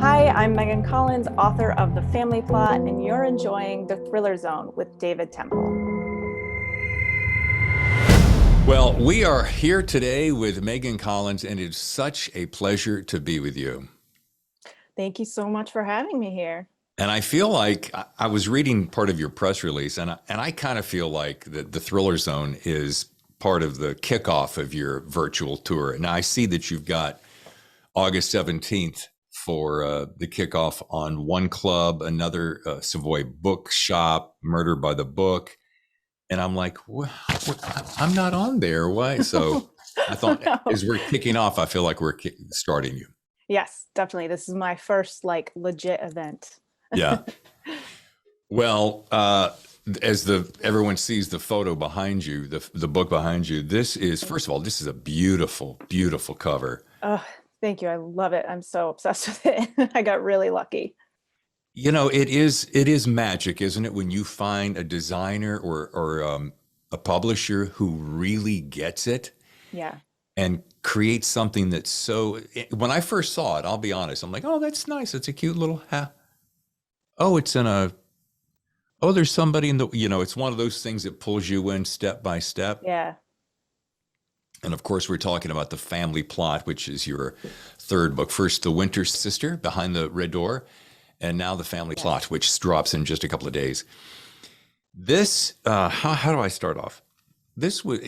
Hi, I'm Megan Collins, author of The Family Plot, and you're enjoying The Thriller Zone with David Temple. Well, we are here today with Megan Collins, and it's such a pleasure to be with you. Thank you so much for having me here. And I feel like I was reading part of your press release, and I kind of feel like the Thriller Zone is part of the kickoff of your virtual tour. Now, I see that you've got August 17th for the kickoff on one club, another Savoy bookshop, Murder by the Book. And I'm like, well, I'm not on there. Why? So I Oh, thought no. as we're kicking off, I feel like we're starting you. Yes, definitely. This is my first legit event. Yeah. Well, as the everyone sees the photo behind you, the book behind you, this is first of all, this is a beautiful, beautiful cover. Oh, thank you. I love it. I'm so obsessed with it. I got really lucky. You know, it is magic, isn't it, when you find a designer or a publisher who really gets it Yeah. and create something that's so when I first saw it, I'll be honest, I'm like, oh, that's nice. It's a cute little oh, it's in a oh, there's somebody in the it's one of those things that pulls you in step by step. Yeah. And of course, we're talking about the family plot, which is your third book. First, The Winter Sister, Behind the Red Door, and now The Family Yes. Plot, which drops in just a couple of days. This, how do I start off? This was,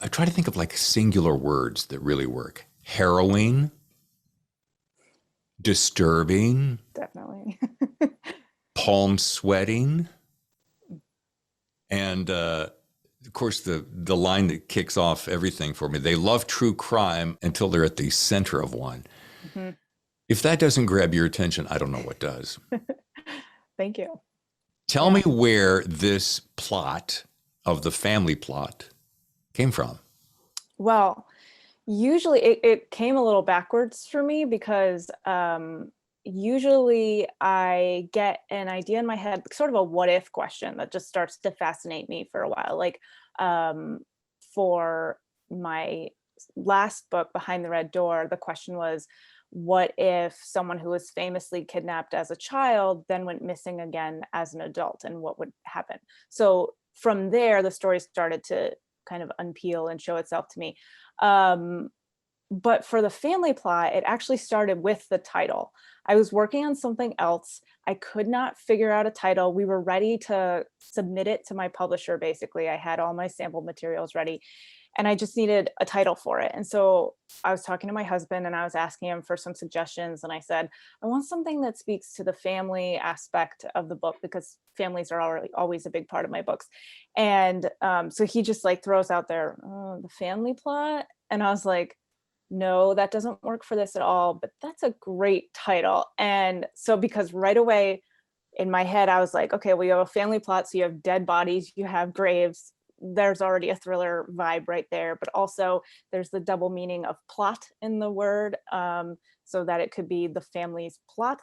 I try to think of like singular words that really work. Harrowing, disturbing, Definitely. palm sweating, and of course the line that kicks off everything for me. They love true crime until they're at the center of one. Mhm. If that doesn't grab your attention, I don't know what does. Thank you. Tell me Yeah. where this plot of the family plot came from. Well, usually it came a little backwards for me because usually I get an idea in my head, sort of a what if question that just starts to fascinate me for a while. Um, for my last book, Behind the Red Door, the question was, what if someone who was famously kidnapped as a child then went missing again as an adult, and what would happen? So from there, the story started to kind of unpeel and show itself to me. Um, but for the family plot, it actually started with the title. I was working on something else. I could not figure out a title. We were ready to submit it to my publisher, basically. I had all my sample materials ready, and I just needed a title for it. And so I was talking to my husband and I was asking him for some suggestions. And I said, I want something that speaks to the family aspect of the book, because families are already always a big part of my books. And so he just throws out there, the family plot. And I was like, no, that doesn't work for this at all, but that's a great title. And so, because right away in my head, I was like, okay, well, you have a family plot. So you have dead bodies, you have graves. There's already a thriller vibe right there. But also, there's the double meaning of plot in the word, so that it could be the family's plot,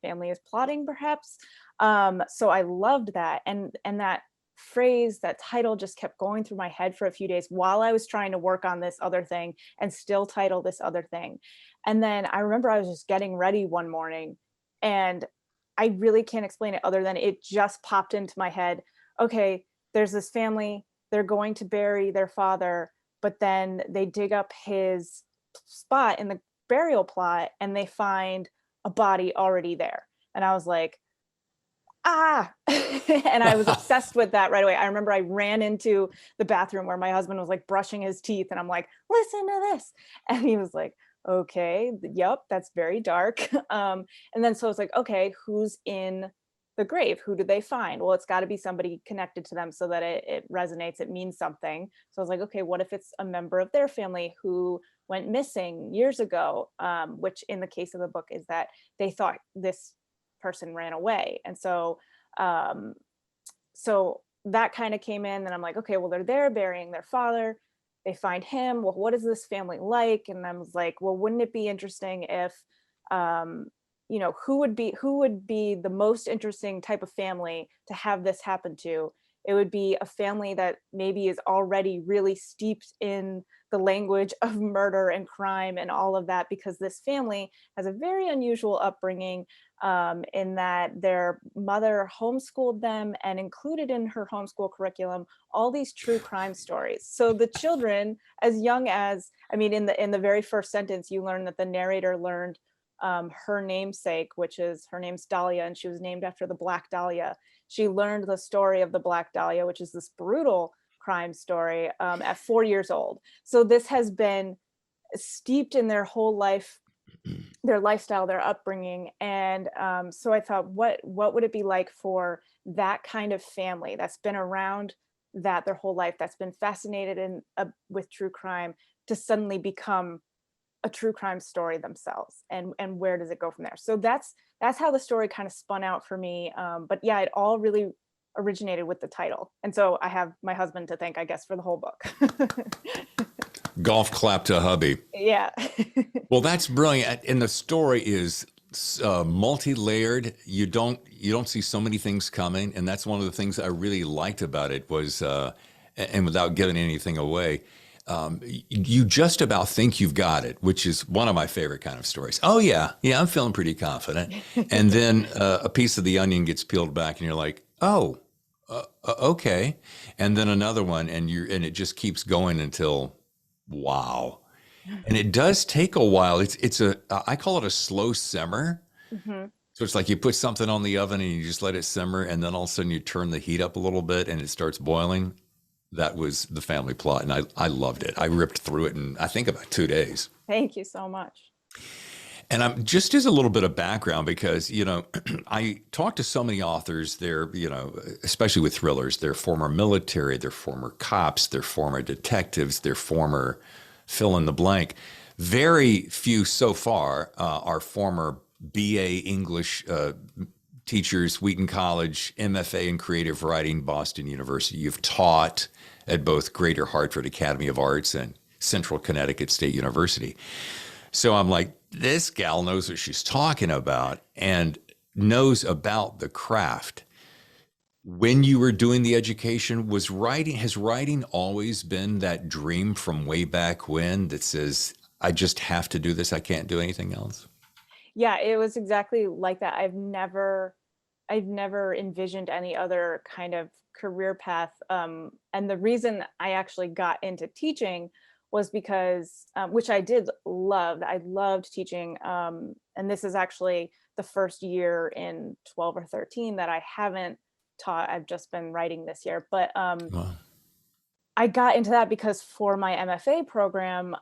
family is plotting, perhaps. So I loved that. And that phrase, that title just kept going through my head for a few days while I was trying to work on this other thing and still title this other thing. And then I remember I was just getting ready one morning, and I really can't explain it other than it just popped into my head. Okay, there's this family, they're going to bury their father, but then they dig up his spot in the burial plot and they find a body already there. And I was like, ah. And I was obsessed with that right away. I remember I ran into the bathroom where my husband was brushing his teeth, and I'm like, listen to this. And he was like, okay, yep, that's very dark. And then so it's like, okay, who's in the grave? Who did they find? Well, it's got to be somebody connected to them so that it resonates, it means something. So I was like, okay, what if it's a member of their family who went missing years ago, which in the case of the book is that they thought this person ran away. And so so that kind of came in, and I'm like, okay, well, they're there burying their father, they find him, well, what is this family like? And I was like, well, wouldn't it be interesting if who would be the most interesting type of family to have this happen to? It would be a family that maybe is already really steeped in the language of murder and crime and all of that, because this family has a very unusual upbringing, in that their mother homeschooled them and included in her homeschool curriculum all these true crime stories. So the children, as young as, I mean, in the very first sentence, you learn that the narrator learned her namesake, which is, her name's Dahlia, and she was named after the Black Dahlia. She learned the story of the Black Dahlia, which is this brutal crime story, at 4 years old. So this has been steeped in their whole life, their lifestyle, their upbringing. And so I thought, what would it be like for that kind of family that's been around that their whole life, that's been fascinated with true crime, to suddenly become a true crime story themselves, and where does it go from there? So that's how the story kind of spun out for me. But yeah, it all really originated with the title, and so I have my husband to thank, I guess, for the whole book. Golf clap to hubby. Yeah. Well, that's brilliant, and the story is multi-layered. You don't see so many things coming, and that's one of the things I really liked about it was, and without giving anything away, you just about think you've got it, which is one of my favorite kind of stories. Oh yeah, I'm feeling pretty confident, and then a piece of the onion gets peeled back, and you're like, oh, okay, and then another one, and it just keeps going until, wow. And it does take a while. I call it a slow simmer. Mm-hmm. So it's like you put something on the oven and you just let it simmer, and then all of a sudden you turn the heat up a little bit and it starts boiling. That was the family plot, and I loved it. I ripped through it in, I think, about 2 days. Thank you so much. And I'm just as a little bit of background, because, I talk to so many authors, they're, especially with thrillers, they're former military, they're former cops, they're former detectives, they're former fill in the blank. Very few so far are former BA English teachers, Wheaton College, MFA in creative writing, Boston University. You've taught at both Greater Hartford Academy of Arts and Central Connecticut State University. So I'm like, this gal knows what she's talking about and knows about the craft. When you were doing the education, has writing always been that dream from way back when that says, I just have to do this, I can't do anything else? Yeah, it was exactly like that. I've never envisioned any other kind of career path. And the reason I actually got into teaching was because, which I did love. I loved teaching. And this is actually the first year in 12 or 13 that I haven't taught. I've just been writing this year. But Wow. I got into that because for my MFA program,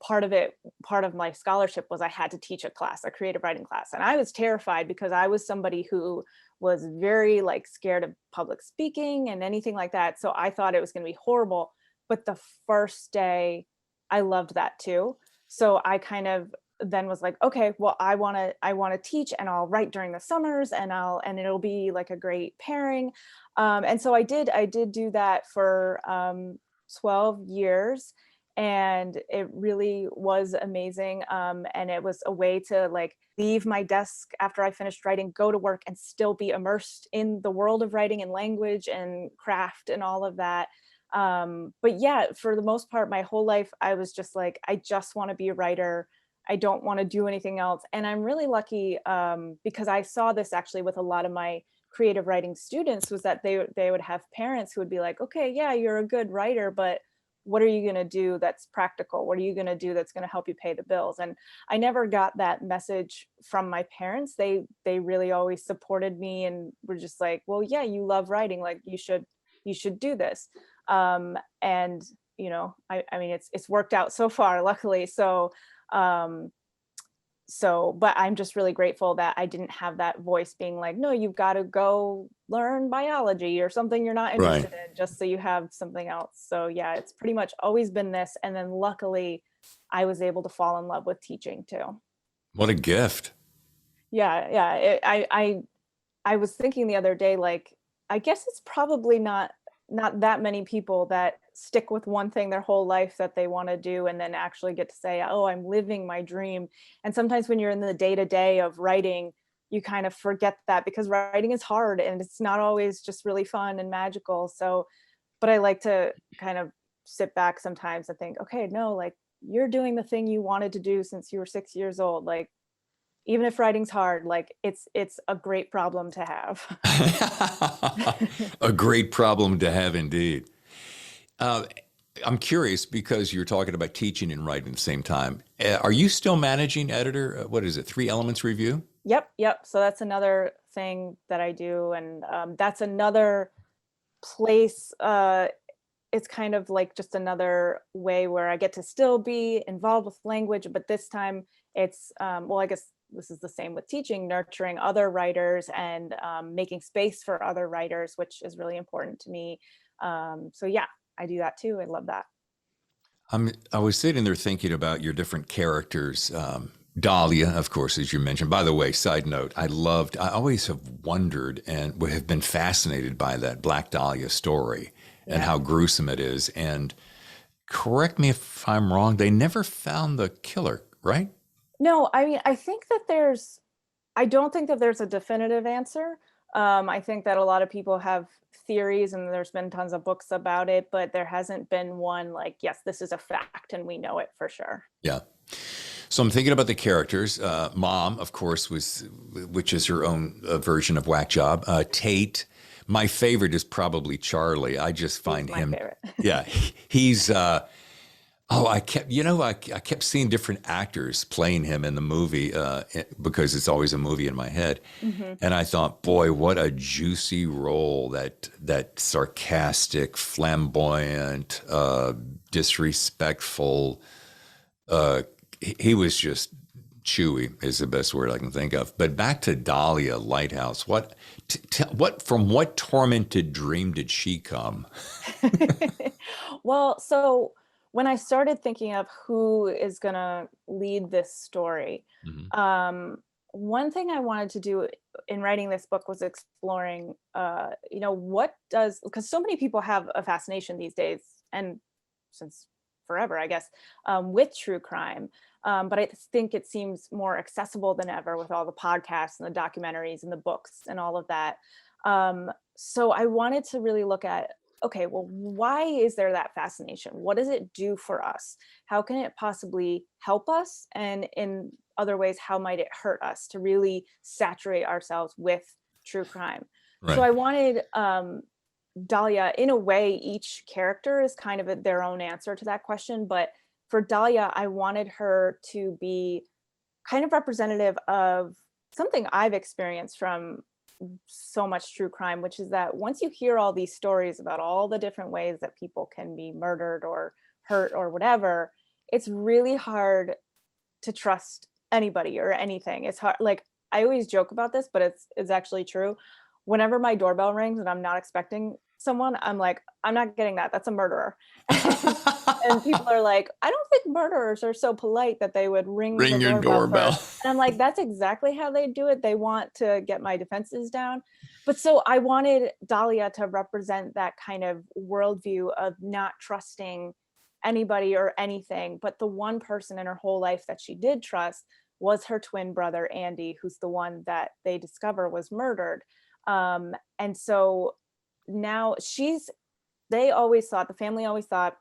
part of my scholarship was I had to teach a creative writing class. And I was terrified because I was somebody who was very scared of public speaking and anything like that. So I thought it was going to be horrible. But the first day I loved that too. So I kind of then was like, okay, well, I want to teach, and I'll write during the summers, and it'll be like a great pairing. And so I did do that for 12 years. And it really was amazing. And it was a way to leave my desk after I finished writing, go to work, and still be immersed in the world of writing and language and craft and all of that. But yeah, for the most part, my whole life, I was just like, I just want to be a writer. I don't want to do anything else. And I'm really lucky because I saw this actually with a lot of my creative writing students, was that they would have parents who would be like, okay, yeah, you're a good writer, but what are you going to do that's practical? What are you going to do that's going to help you pay the bills? And I never got that message from my parents. They really always supported me and were just like, well, yeah, you love writing, you should do this. And I mean, it's worked out so far, luckily. But I'm just really grateful that I didn't have that voice being like, no, you've got to go learn biology or something you're not interested in, just so you have something else. So yeah, it's pretty much always been this. And then luckily I was able to fall in love with teaching too. What a gift. Yeah. I was thinking the other day, I guess it's probably not that many people that stick with one thing their whole life that they want to do and then actually get to say, oh, I'm living my dream. And sometimes when you're in the day-to-day of writing, you kind of forget that, because writing is hard and it's not always just really fun and magical. So, but I like to kind of sit back sometimes and think, okay, no, like you're doing the thing you wanted to do since you were 6 years old. Like, even if writing's hard, like it's a great problem to have. A great problem to have indeed. Uh, I'm curious because you're talking about teaching and writing at the same time. Are you still managing editor? What is it? Three Elements Review? Yep. So that's another thing that I do, and that's another place. It's kind of like just another way where I get to still be involved with language, but this time it's well, I guess this is the same with teaching, nurturing other writers and making space for other writers, which is really important to me. So yeah, I do that too. I love that. I was sitting there thinking about your different characters. Dahlia, of course, as you mentioned. By the way, side note, I always have wondered and have been fascinated by that Black Dahlia story and how gruesome it is. And correct me if I'm wrong, they never found the killer, right? No, I mean, I don't think that there's a definitive answer. I think that a lot of people have theories and there's been tons of books about it, but there hasn't been one like, yes, this is a fact and we know it for sure. Yeah. So I'm thinking about the characters. Mom, of course, which is her own version of Whack Job. Tate. My favorite is probably Charlie. I just find He's my favorite. Yeah, he's. I kept seeing different actors playing him in the movie because it's always a movie in my head, and I thought, boy, what a juicy role that sarcastic, flamboyant, disrespectful. He was just chewy is the best word I can think of. But back to Dahlia Lighthouse. From what tormented dream did she come? Well, so when I started thinking of who is going to lead this story, one thing I wanted to do in writing this book was exploring, because so many people have a fascination these days, and since forever, I guess, with true crime. But I think it seems more accessible than ever with all the podcasts and the documentaries and the books and all of that. So I wanted to really look at, okay, well, why is there that fascination? What does it do for us? How can it possibly help us? And in other ways, how might it hurt us to really saturate ourselves with true crime? Right. So I wanted Dahlia, in a way, each character is kind of their own answer to that question. But for Dahlia, I wanted her to be kind of representative of something I've experienced from so much true crime, which is that once you hear all these stories about all the different ways that people can be murdered or hurt or whatever, it's really hard to trust anybody or anything. It's hard. Like, I always joke about this, but it's actually true. Whenever my doorbell rings and I'm not expecting someone, I'm like, I'm not getting that. That's a murderer. And people are like, I don't think murderers are so polite that they would ring your doorbell. And I'm like, that's exactly how they do it. They want to get my defenses down. But so I wanted Dahlia to represent that kind of worldview of not trusting anybody or anything. But the one person in her whole life that she did trust was her twin brother, Andy, who's the one that they discover was murdered. And so now the family always thought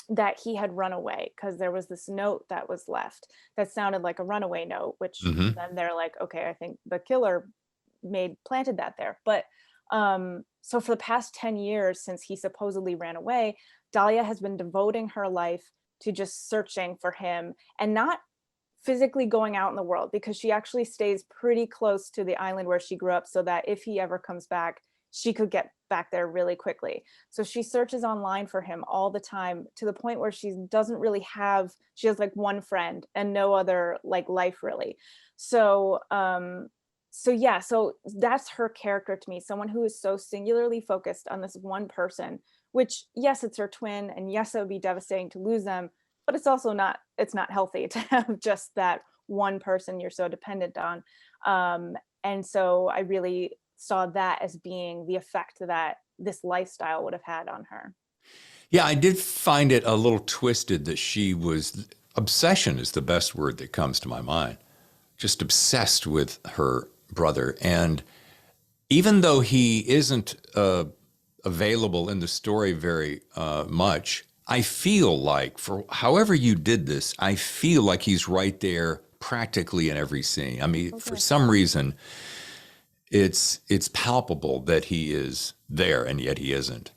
that he had run away because there was this note that was left that sounded like a runaway note, which then they're like, okay, I think the killer planted that there. But so for the past 10 years since he supposedly ran away, Dahlia has been devoting her life to just searching for him and not physically going out in the world, because she actually stays pretty close to the island where she grew up so that if he ever comes back, she could get back there really quickly. So she searches online for him all the time, to the point where she has like one friend and no other like life really. So so that's her character to me, someone who is so singularly focused on this one person, which, yes, it's her twin, and yes, it would be devastating to lose them, but it's also not healthy to have just that one person you're so dependent on. And so I really saw that as being the effect that this lifestyle would have had on her. Yeah, I did find it a little twisted that obsession is the best word that comes to my mind, just obsessed with her brother. And even though he isn't available in the story very much, I feel like, for however you did this, I feel like he's right there practically in every scene. I mean, for Okay. some reason, it's palpable that he is there, and yet he isn't.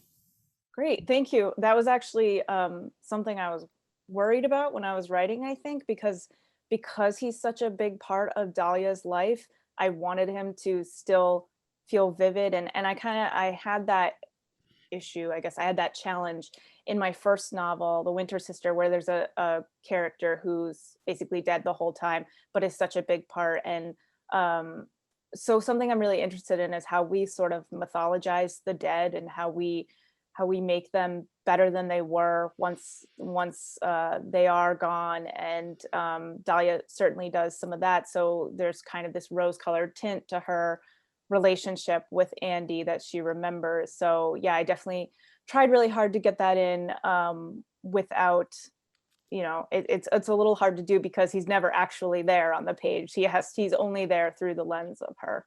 Great, thank you. That was actually something I was worried about when I was writing, I think, because he's such a big part of Dahlia's life, I wanted him to still feel vivid, and I had that issue, I guess I had that challenge in my first novel, The Winter Sister, where there's a character who's basically dead the whole time, but is such a big part. And um, so something I'm really interested in is how we sort of mythologize the dead and how we make them better than they were once they are gone. And Dahlia certainly does some of that. So there's kind of this rose-colored tint to her relationship with Andy that she remembers. So yeah, I definitely tried really hard to get that in without, it's a little hard to do because he's never actually there on the page. He's only there through the lens of her.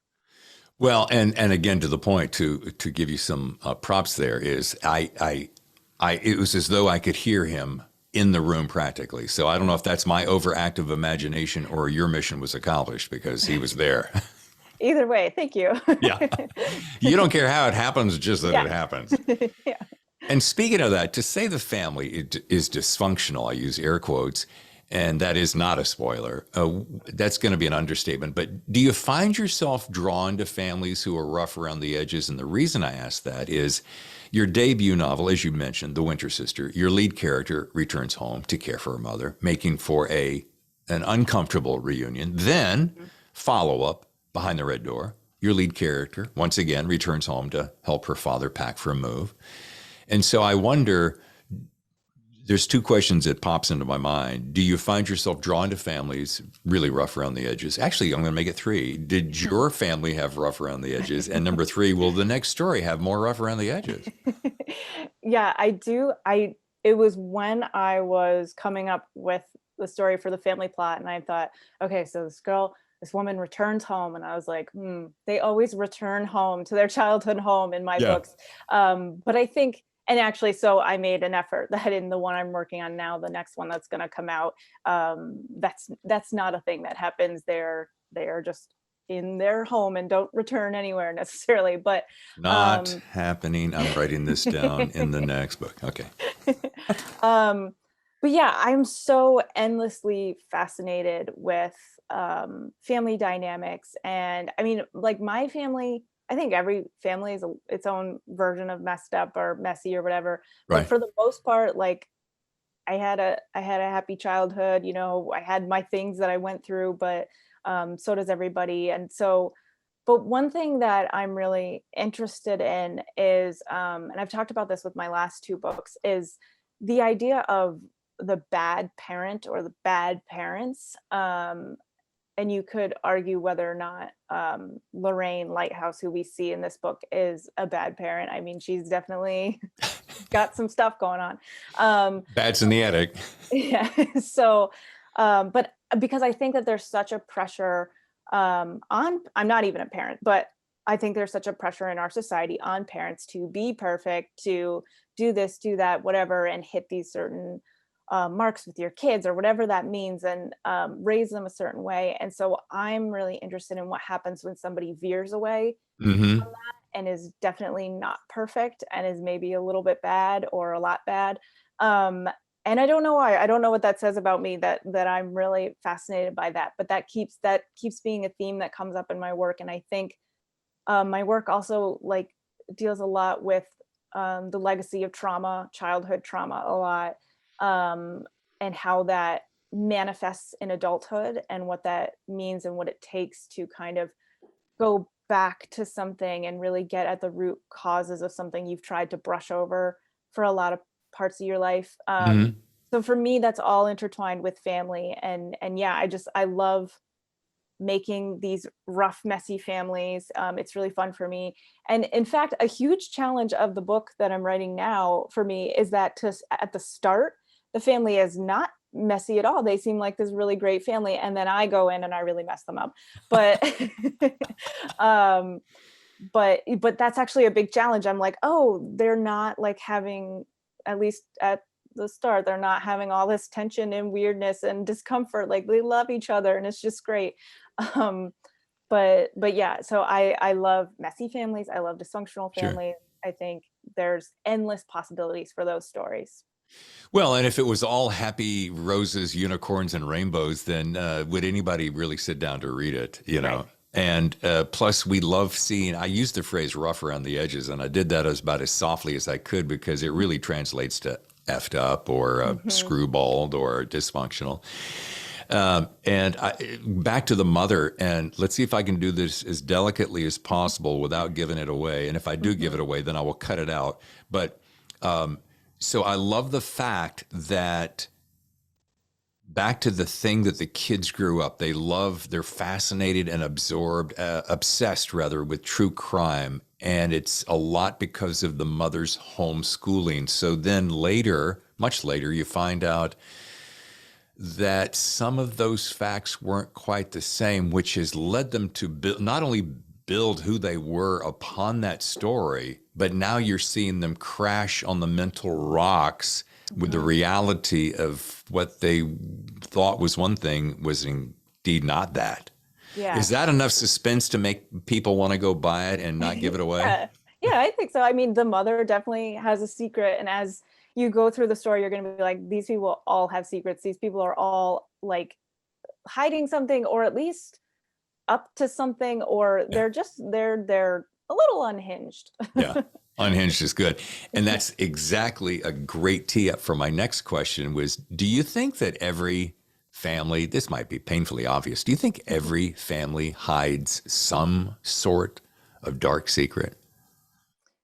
Well, and again, to the point, to give you some props, there is it was as though I could hear him in the room practically. So I don't know if that's my overactive imagination or your mission was accomplished because he was there. Either way, thank you. Yeah. You don't care how it happens, just that Yeah. it happens. Yeah. And speaking of that, to say the family is dysfunctional, I use air quotes, and that is not a spoiler. That's going to be an understatement. But do you find yourself drawn to families who are rough around the edges? And the reason I ask that is your debut novel, as you mentioned, The Winter Sister, your lead character returns home to care for her mother, making for an uncomfortable reunion. Then follow up, Behind the Red Door. Your lead character, once again, returns home to help her father pack for a move. And so I wonder, there's two questions that pops into my mind. Do you find yourself drawn to families really rough around the edges? Actually, I'm going to make it three. Did your family have rough around the edges? And number three, will the next story have more rough around the edges? Yeah, I do. It was when I was coming up with the story for the family plot, and I thought, okay, so this woman returns home, and I was like, they always return home to their childhood home in my Yeah. books. But I think, and actually, so I made an effort that in the one I'm working on now, the next one that's going to come out, that's not a thing that happens. They are just in their home and don't return anywhere necessarily. But Not happening. I'm writing this down in the next book. Okay. um, but yeah, I'm so endlessly fascinated with family dynamics. And I mean, like my family, I think every family is its own version of messed up or messy or whatever. But Right. for the most part, like I had a happy childhood, I had my things that I went through, but so does everybody. And so, but one thing that I'm really interested in is, and I've talked about this with my last two books, is the idea of the bad parent or the bad parents. And you could argue whether or not Lorraine Lighthouse, who we see in this book, is a bad parent. I mean, she's definitely got some stuff going on. Bats in the attic. Yeah. So, but because I think that there's such a pressure I'm not even a parent, but I think there's such a pressure in our society on parents to be perfect, to do this, do that, whatever, and hit these certain marks with your kids or whatever that means, and raise them a certain way. And so I'm really interested in what happens when somebody veers away Mm-hmm. and is definitely not perfect and is maybe a little bit bad or a lot bad. Um, and I don't know why. I don't know what that says about me, that I'm really fascinated by that. But that keeps being a theme that comes up in my work. And I think my work also like deals a lot with the legacy of trauma, childhood trauma, a lot, and how that manifests in adulthood and what that means and what it takes to kind of go back to something and really get at the root causes of something you've tried to brush over for a lot of parts of your life. Mm-hmm. So for me, that's all intertwined with family. And yeah, I love making these rough, messy families. It's really fun for me. And in fact, a huge challenge of the book that I'm writing now for me is that at the start, the family is not messy at all. They seem like this really great family. And then I go in and I really mess them up. But um, but that's actually a big challenge. I'm like, oh, they're not like having, at least at the start. They're not having all this tension and weirdness and discomfort. Like they love each other and it's just great. Um, but yeah, so I love messy families. I love dysfunctional Sure. families. I think there's endless possibilities for those stories. Well, and if it was all happy roses, unicorns, and rainbows, then would anybody really sit down to read it? You Right. know. And plus, we love seeing. I used the phrase "rough around the edges," and I did that as about as softly as I could because it really translates to effed up or Hmm. screwballed or dysfunctional. Back to the mother, and let's see if I can do this as delicately as possible without giving it away. And if I do give Hmm. it away, then I will cut it out. But so I love the fact that back to the thing that the kids grew up, they're fascinated and obsessed rather with true crime. And it's a lot because of the mother's homeschooling. So then later, much later, you find out that some of those facts weren't quite the same, which has led them to not only build who they were upon that story, but now you're seeing them crash on the mental rocks with the Hmm. reality of what they thought was one thing was indeed not that. Yeah. Is that enough suspense to make people want to go buy it and not give it away? Yeah. Yeah, I think so. I mean, the mother definitely has a secret. And as you go through the story, you're going to be like, these people all have secrets. These people are all like hiding something, or at least up to something, or Yeah. they're a little unhinged. Yeah. Unhinged is good. And that's exactly a great tee up for my next question was, do you think that every family, this might be painfully obvious, do you think every family hides some sort of dark secret?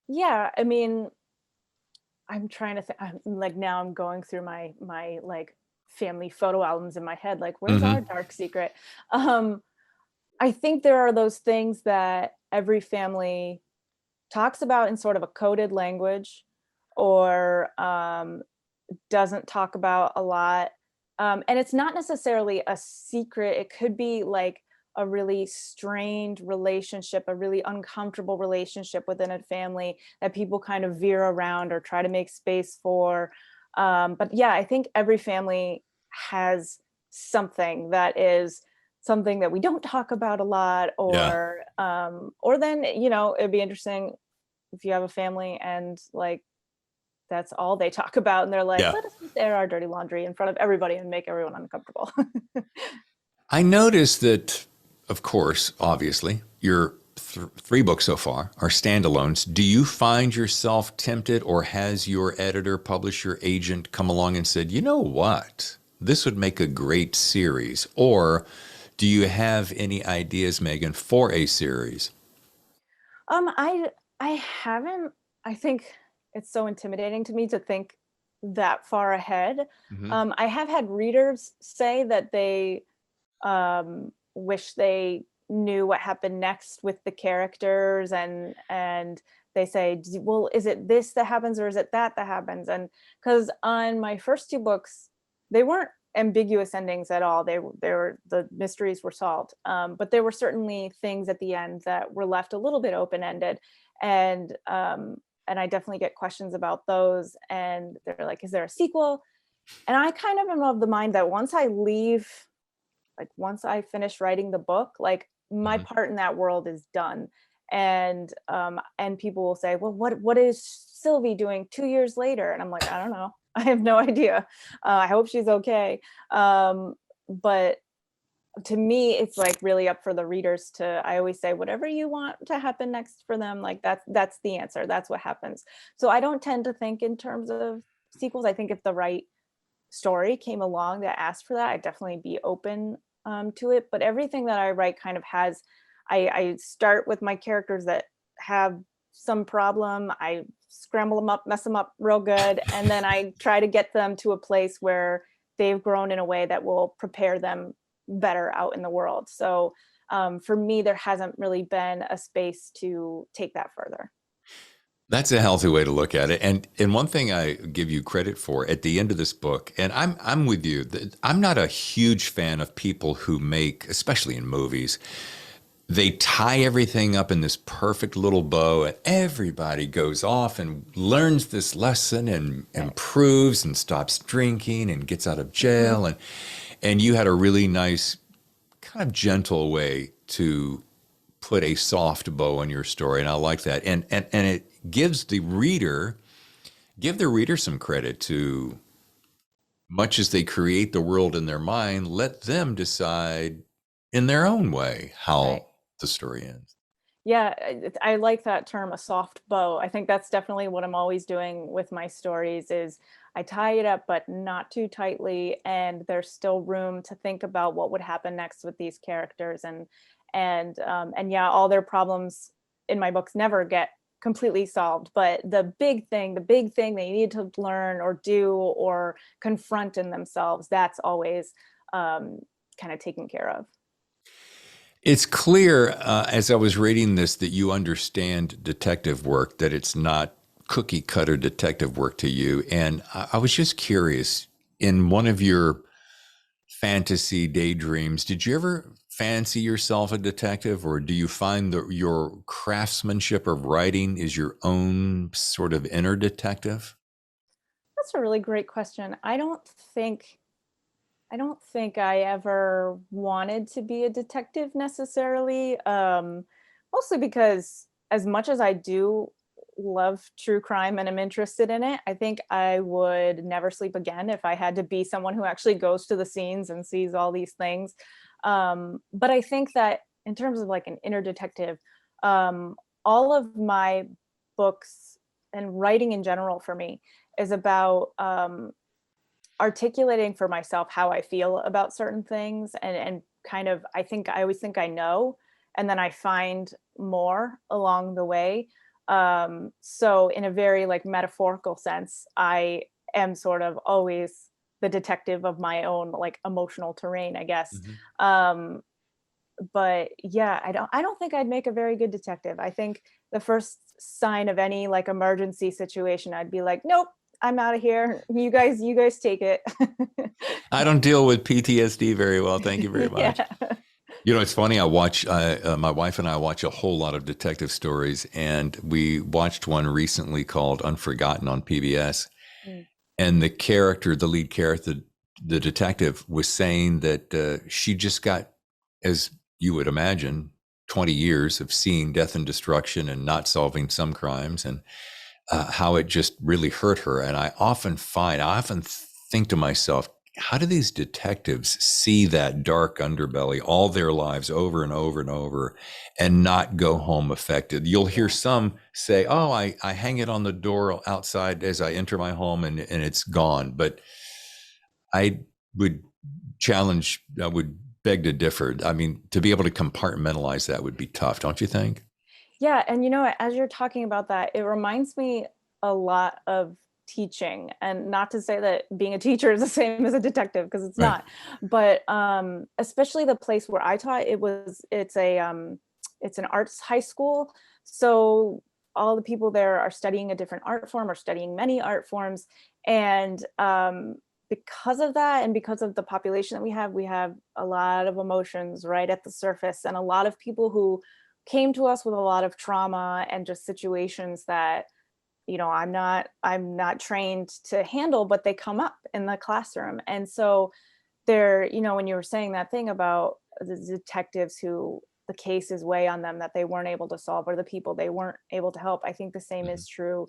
Yeah, I mean, I'm trying to think. I'm like now I'm going through my like family photo albums in my head. Like, where's our Hmm. dark secret? Um, I think there are those things that every family talks about in sort of a coded language, or doesn't talk about a lot. And it's not necessarily a secret. It could be like a really strained relationship, a really uncomfortable relationship within a family that people kind of veer around or try to make space for. But yeah, I think every family has something that is something that we don't talk about a lot, Yeah. or then, you know, it'd be interesting if you have a family and like that's all they talk about, and they're like, Yeah. let us just air our dirty laundry in front of everybody and make everyone uncomfortable. I noticed that, of course, obviously, your three books so far are standalones. Do you find yourself tempted, or has your editor, publisher, agent come along and said, you know what? This would make a great series? Or do you have any ideas, Megan, for a series? I haven't. I think it's so intimidating to me to think that far ahead. Hmm. I have had readers say that they wish they knew what happened next with the characters, and they say, well, is it this that happens or is it that that happens? And because on my first two books, they weren't ambiguous endings at all. They were the mysteries were solved, but there were certainly things at the end that were left a little bit open ended, and I definitely get questions about those. And they're like, is there a sequel? And I kind of am of the mind that once I finish writing the book, like my Hmm. part in that world is done. And people will say, well, what is Sylvie doing 2 years later? And I'm like, I don't know. I have no idea. I hope she's okay. But to me, it's like really up for the readers to, I always say, whatever you want to happen next for them, like that's the answer. That's what happens. So I don't tend to think in terms of sequels. I think if the right story came along that asked for that, I'd definitely be open to it. But everything that I write kind of has, I start with my characters that have some problem. I scramble them up, mess them up real good, and then I try to get them to a place where they've grown in a way that will prepare them better out in the world. So for me, there hasn't really been a space to take that further. That's a healthy way to look at it. And one thing I give you credit for at the end of this book, and I'm with you. I'm not a huge fan of people who make, especially in movies, they tie everything up in this perfect little bow, and everybody goes off and learns this lesson and Right. improves and stops drinking and gets out of Mhm. jail. And you had a really nice, kind of gentle way to put a soft bow on your story, and I like that. And it gives the reader, give the reader some credit to, much as they create the world in their mind, let them decide in their own way Right. how the story ends. Yeah, I like that term, a soft bow. I think that's definitely what I'm always doing with my stories is I tie it up, but not too tightly, and there's still room to think about what would happen next with these characters, and yeah, all their problems in my books never get completely solved, but the big thing they need to learn or do or confront in themselves, that's always kind of taken care of. It's clear as I was reading this that you understand detective work, that it's not cookie cutter detective work to you. And I was just curious, in one of your fantasy daydreams, did you ever fancy yourself a detective, or do you find that your craftsmanship of writing is your own sort of inner detective? That's a really great question. I don't think I ever wanted to be a detective necessarily. Mostly because as much as I do love true crime and am interested in it, I think I would never sleep again if I had to be someone who actually goes to the scenes and sees all these things. But I think that in terms of like an inner detective, um, all of my books and writing in general for me is about articulating for myself how I feel about certain things, and kind of I always think I know, and then I find more along the way. So in a very like metaphorical sense, I am sort of always the detective of my own like emotional terrain, I guess. Mhm. Um, but yeah, I don't think I'd make a very good detective. I think the first sign of any like emergency situation, I'd be like, nope, I'm out of here. You guys take it. I don't deal with PTSD very well. Thank you very much. Yeah. You know, it's funny. I watch, my wife and I watch a whole lot of detective stories, and we watched one recently called Unforgotten on PBS. Mm. And the character, the lead character, the detective, was saying that she just got, as you would imagine, 20 years of seeing death and destruction and not solving some crimes, and how it just really hurt her. And I often think to myself, how do these detectives see that dark underbelly all their lives over and over and over and not go home affected? You'll hear Yeah. some say, oh, I hang it on the door outside as I enter my home, and it's gone. But I would I would beg to differ. I mean, to be able to compartmentalize that would be tough, don't you think? Yeah, and you know, as you're talking about that, it reminds me a lot of teaching, and not to say that being a teacher is the same as a detective because it's Right. not. But especially the place where I taught, it's an arts high school. So all the people there are studying a different art form or studying many art forms. And because of that, and because of the population that we have a lot of emotions right at the surface, and a lot of people who came to us with a lot of trauma and just situations that, you know, I'm not trained to handle, but they come up in the classroom. And so there, you know, when you were saying that thing about the detectives who the cases weigh on them that they weren't able to solve, or the people they weren't able to help, I think the same Mhm. is true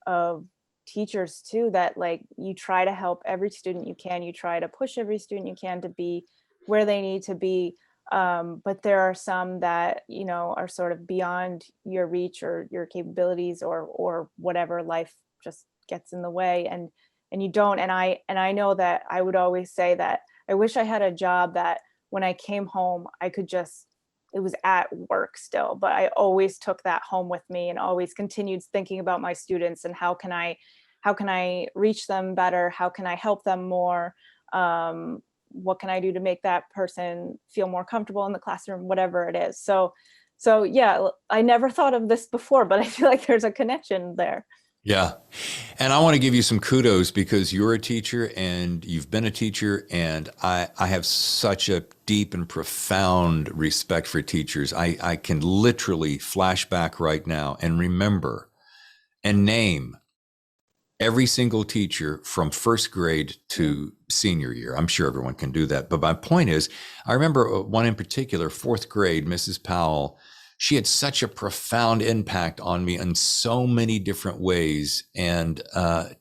of teachers too, that like you try to help every student you can, you try to push every student you can to be where they need to be. But there are some that, you know, are sort of beyond your reach or your capabilities, or whatever, life just gets in the way, and you don't. And I know that I would always say that I wish I had a job that when I came home I could just, it was at work still, but I always took that home with me and always continued thinking about my students and how can I reach them better? How can I help them more? What can I do to make that person feel more comfortable in the classroom, whatever it is. So yeah, I never thought of this before, but I feel like there's a connection there. Yeah. And I want to give you some kudos because you're a teacher and you've been a teacher, and I have such a deep and profound respect for teachers. I can literally flash back right now and remember and name every single teacher from first grade to senior year. I'm sure everyone can do that. But my point is, I remember one in particular, fourth grade, Mrs. Powell. She had such a profound impact on me in so many different ways. And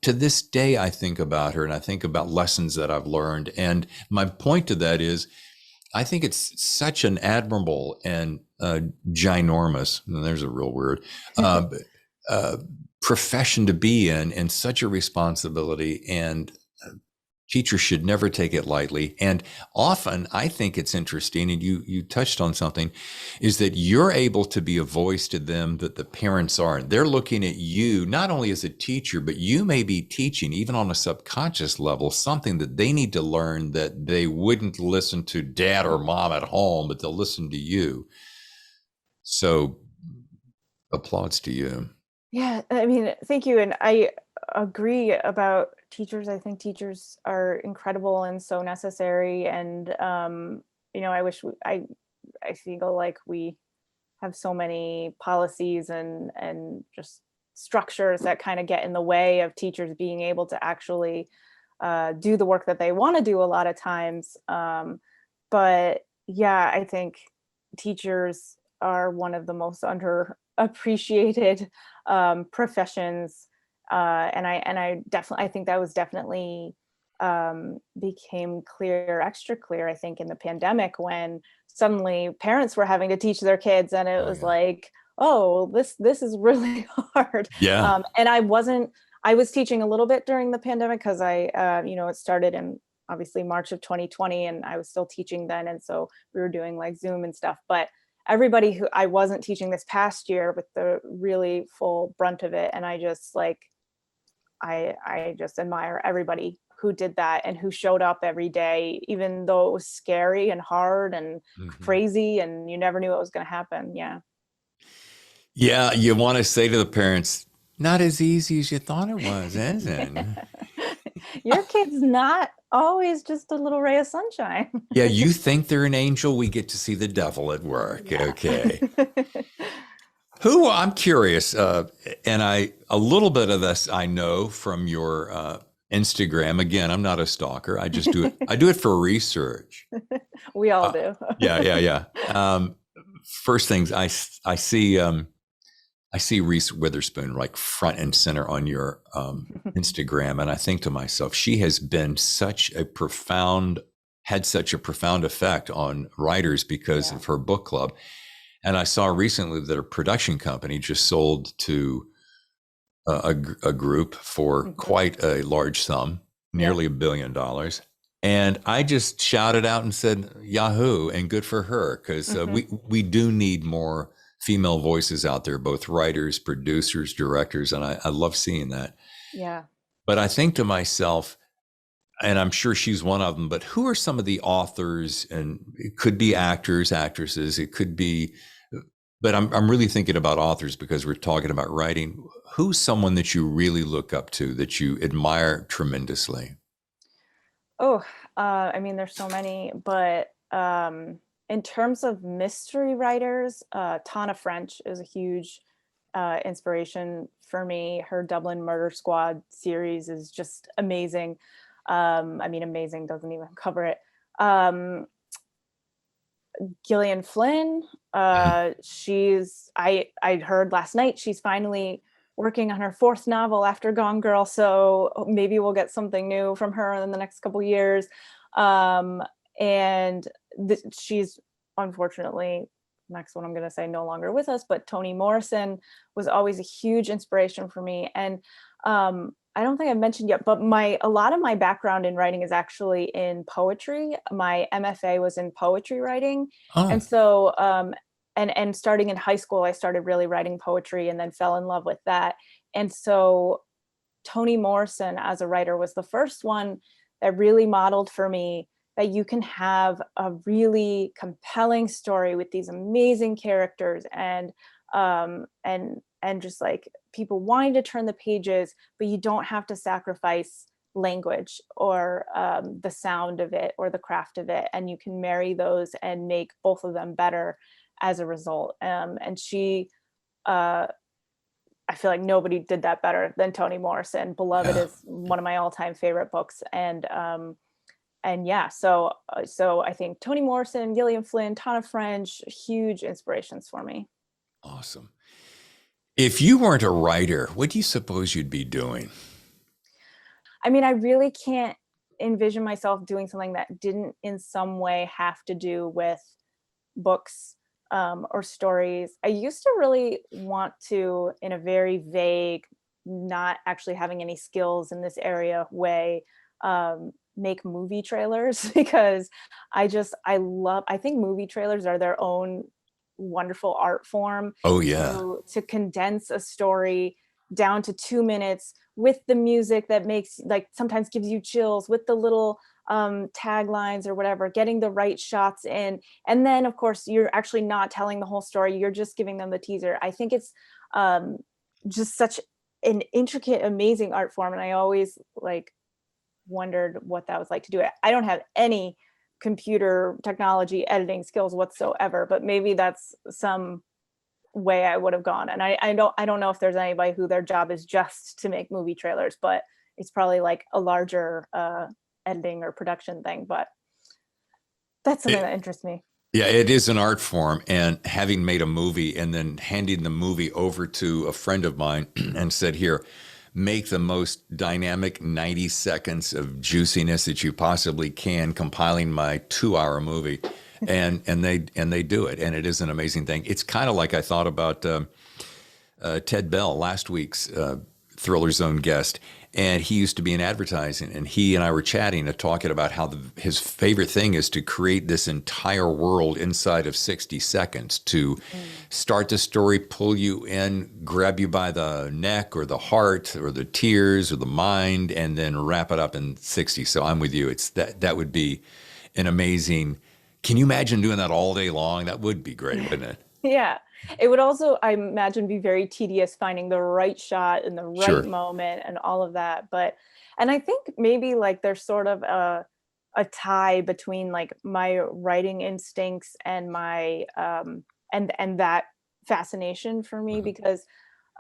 to this day, I think about her and I think about lessons that I've learned. And my point to that is, I think it's such an admirable and ginormous, and there's a real word, uh, profession to be in, and such a responsibility. And teachers should never take it lightly. And often I think it's interesting, and you touched on something, is that you're able to be a voice to them that the parents aren't. They're looking at you not only as a teacher, but you may be teaching, even on a subconscious level, something that they need to learn that they wouldn't listen to dad or mom at home, but they'll listen to you. So applauds to you. Yeah, I mean, thank you. And I agree about teachers. I think teachers are incredible and so necessary. And I wish I feel like we have so many policies and just structures that kind of get in the way of teachers being able to actually do the work that they want to do a lot of times. But yeah, I think teachers are one of the most underappreciated professions, and I definitely, I think that was definitely became clear, extra clear, I think, in the pandemic, when suddenly parents were having to teach their kids, and it Oh was yeah. like, oh, this is really hard. Yeah. And I was teaching a little bit during the pandemic because it started in obviously March of 2020, and I was still teaching then, and so we were doing like Zoom and stuff. But everybody who I wasn't teaching this past year with the really full brunt of it, and I just like I just admire everybody who did that and who showed up every day, even though it was scary and hard and Mhm. crazy, and you never knew what was going to happen. Yeah. Yeah, you want to say to the parents, not as easy as you thought it was, is it? Your kid's not always just a little ray of sunshine. Yeah, you think they're an angel, we get to see the devil at work. Yeah. Okay. Who I'm curious, and a little bit of this I know from your Instagram. Again, I'm not a stalker. I just do it. I do it for research. We all Uh, do. yeah, yeah, yeah. First things I see. I see Reese Witherspoon like front and center on your Instagram, and I think to myself, she has been had such a profound effect on writers because Yeah. of her book club. And I saw recently that a production company just sold to a group for Mhm. quite a large sum, Yep. nearly $1 billion. And I just shouted out and said, Yahoo, and good for her, because Mhm. we do need more female voices out there, both writers, producers, directors, and I love seeing that. Yeah. But I think to myself, and I'm sure she's one of them, but who are some of the authors? And it could be actors, actresses, it could be, but I'm really thinking about authors because we're talking about writing. Who's someone that you really look up to, that you admire tremendously? Oh, I mean, there's so many, but in terms of mystery writers, Tana French is a huge inspiration for me. Her Dublin Murder Squad series is just amazing. I mean, amazing doesn't even cover it. Gillian Flynn, Mhm. I heard last night she's finally working on her fourth novel after Gone Girl, so maybe we'll get something new from her in the next couple years. Um, and she's unfortunately, next one I'm going to say, no longer with us, but Toni Morrison was always a huge inspiration for me. And I don't think I've mentioned yet, but a lot of my background in writing is actually in poetry. My MFA was in poetry writing, and Oh, so and starting in high school, I started really writing poetry, and then fell in love with that. And so Toni Morrison as a writer was the first one that really modeled for me that you can have a really compelling story with these amazing characters and just like people wanting to turn the pages, but you don't have to sacrifice language or the sound of it or the craft of it, and you can marry those and make both of them better as a result. And she I feel like nobody did that better than Toni Morrison. Beloved Yeah. is one of my all-time favorite books, and yeah, so I think Toni Morrison, Gillian Flynn, Tana French, huge inspirations for me. Awesome. If you weren't a writer, what do you suppose you'd be doing? I mean, I really can't envision myself doing something that didn't in some way have to do with books or stories. I used to really want to, in a very vague, not actually having any skills in this area way, make movie trailers because I think movie trailers are their own wonderful art form Oh, yeah. to condense a story down to 2 minutes with the music that makes like sometimes gives you chills, with the little taglines or whatever, getting the right shots in. And then of course you're actually not telling the whole story, you're just giving them the teaser. I think it's um, just such an intricate, amazing art form. And I always like wondered what that was like to do it. I don't have any computer technology editing skills whatsoever, but maybe that's some way I would have gone. And I don't know if there's anybody who their job is just to make movie trailers, but it's probably like a larger editing or production thing. But that's something that interests me. Yeah, it is an art form. And having made a movie and then handing the movie over to a friend of mine and said, here, make the most dynamic 90 seconds of juiciness that you possibly can, compiling my 2-hour movie. And they do it. And it is an amazing thing. It's kind of like I thought about Ted Bell, last week's Thriller Zone guest. And he used to be in advertising, and he and I were chatting and talking about how his favorite thing is to create this entire world inside of 60 seconds, to start the story, pull you in, grab you by the neck or the heart or the tears or the mind, and then wrap it up in 60. So I'm with you. It's that would be an amazing. Can you imagine doing that all day long? That would be great, wouldn't it? Yeah. It would also, I imagine, be very tedious finding the right shot in the right Sure. moment and all of that. But, and I think maybe like there's sort of a tie between like my writing instincts and my, and that fascination for me, because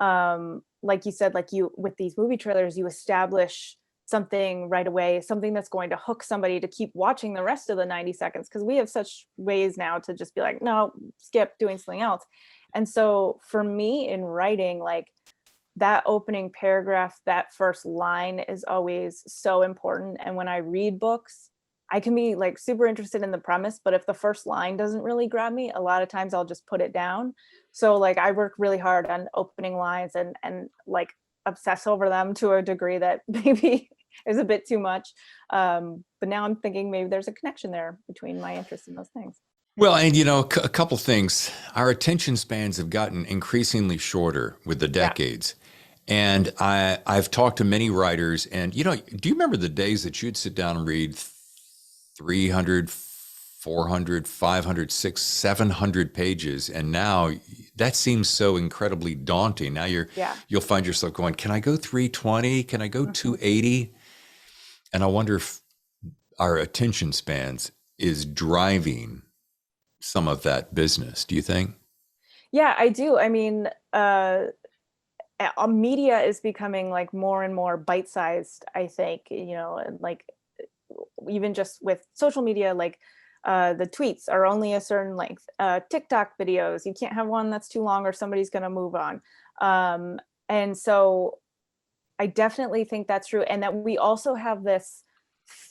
like you said, like you, with these movie trailers, you establish something right away, something that's going to hook somebody to keep watching the rest of the 90 seconds. Because we have such ways now to just be like, no, skip, doing something else. And so for me in writing, like that opening paragraph, that first line is always so important. And when I read books, I can be like super interested in the premise, but if the first line doesn't really grab me, a lot of times I'll just put it down. So like I work really hard on opening lines and like obsess over them to a degree that maybe is a bit too much. But now I'm thinking maybe there's a connection there between my interest in those things. Well, and a couple things. Our attention spans have gotten increasingly shorter with the Yeah. decades. And I've talked to many writers, and do you remember the days that you'd sit down and read 300, 400, 500, 600, 700 pages, and now that seems so incredibly daunting. Now Yeah. you'll find yourself going, can I go 320? Can I go 280? And I wonder if our attention spans is driving some of that business. Do you think? Yeah, I do. I mean, media is becoming like more and more bite-sized, I think, and like even just with social media, like the tweets are only a certain length. TikTok videos, you can't have one that's too long or somebody's going to move on. And so I definitely think that's true. And that we also have this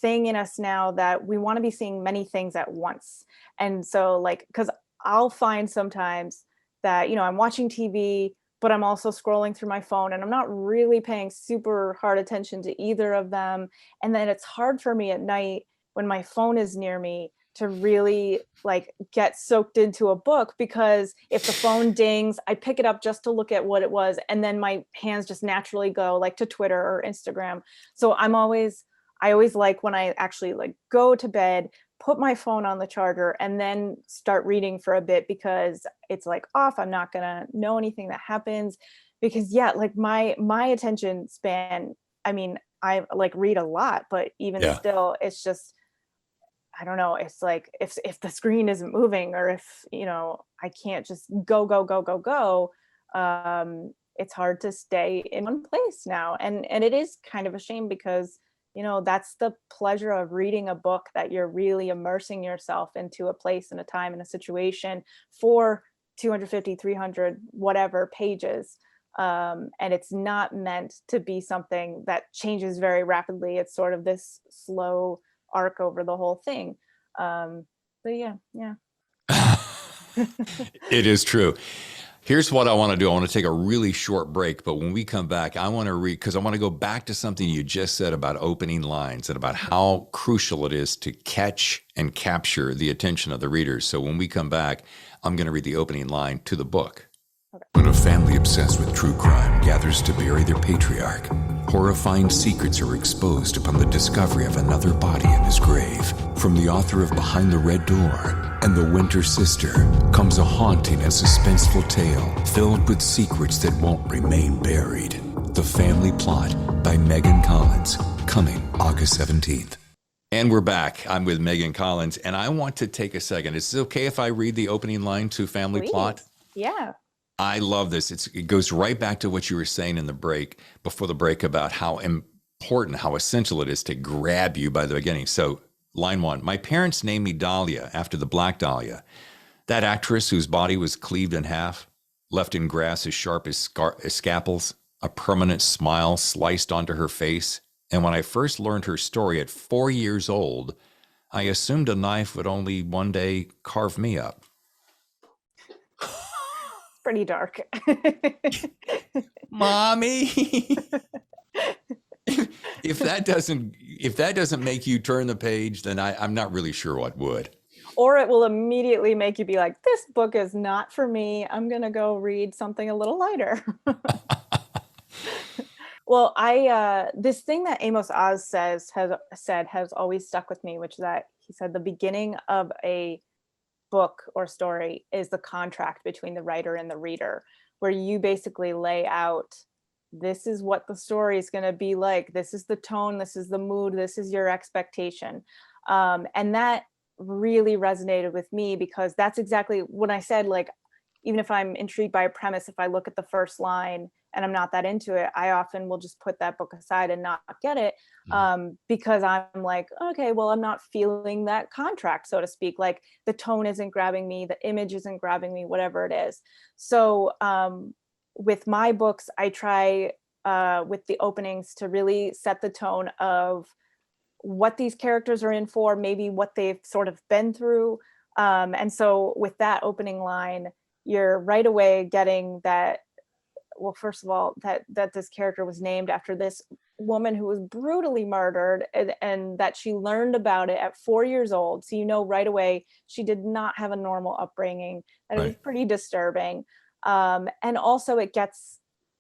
thing in us now that we want to be seeing many things at once. And so like, because I'll find sometimes that, I'm watching TV, but I'm also scrolling through my phone and I'm not really paying super hard attention to either of them. And then it's hard for me at night when my phone is near me to really like get soaked into a book, because if the phone dings, I pick it up just to look at what it was. And then my hands just naturally go like to Twitter or Instagram. So I always like when I actually like go to bed, put my phone on the charger, and then start reading for a bit, because it's like off. I'm not gonna know anything that happens, because yeah, like my attention span, I mean, I like read a lot, but even Yeah. still, it's just, I don't know. It's like if the screen isn't moving, or if, you know, I can't just go go go go go. It's hard to stay in one place now, and it is kind of a shame, because you know that's the pleasure of reading a book, that you're really immersing yourself into a place and a time and a situation for 250, 300, whatever pages. And it's not meant to be something that changes very rapidly. It's sort of this slow arc over the whole thing. But yeah, yeah. It is true. Here's what I want to do. I want to take a really short break, but when we come back, I want to read, because I want to go back to something you just said about opening lines and about how crucial it is to catch and capture the attention of the readers. So when we come back, I'm going to read the opening line to the book. When a family obsessed with true crime gathers to bury their patriarch, horrifying secrets are exposed upon the discovery of another body in his grave. From the author of Behind the Red Door and The Winter Sister comes a haunting and suspenseful tale filled with secrets that won't remain buried. The Family Plot by Megan Collins, coming August 17th. And we're back. I'm with Megan Collins, and I want to take a second. Is it okay if I read the opening line to Family Please. Plot? Yeah. I love this. It goes right back to what you were saying in the break, before the break, about how important, how essential it is to grab you by the beginning. So, line one: my parents named me Dahlia after the Black Dahlia, that actress whose body was cleaved in half, left in grass as sharp as scalpels, a permanent smile sliced onto her face. And when I first learned her story at 4 years old, I assumed a knife would only one day carve me up. Pretty dark. Mommy. If that doesn't make you turn the page, then I'm not really sure what would. Or it will immediately make you be like, this book is not for me. I'm gonna go read something a little lighter. Well, I this thing that Amos Oz has always stuck with me, which is that he said the beginning of a book or story is the contract between the writer and the reader, where you basically lay out, this is what the story is going to be like, this is the tone, this is the mood, this is your expectation. And that really resonated with me, because that's exactly what I said. Like, even if I'm intrigued by a premise, if I look at the first line and I'm not that into it, I often will just put that book aside and not get it, because I'm like, okay, well, I'm not feeling that contract, so to speak. Like, the tone isn't grabbing me, the image isn't grabbing me, whatever it is. So with my books, I try with the openings to really set the tone of what these characters are in for, maybe what they've sort of been through. And so with that opening line, you're right away getting that, well, first of all, that this character was named after this woman who was brutally murdered, and that she learned about it at 4 years old. So you know right away she did not have a normal upbringing, that It was pretty disturbing. And also it gets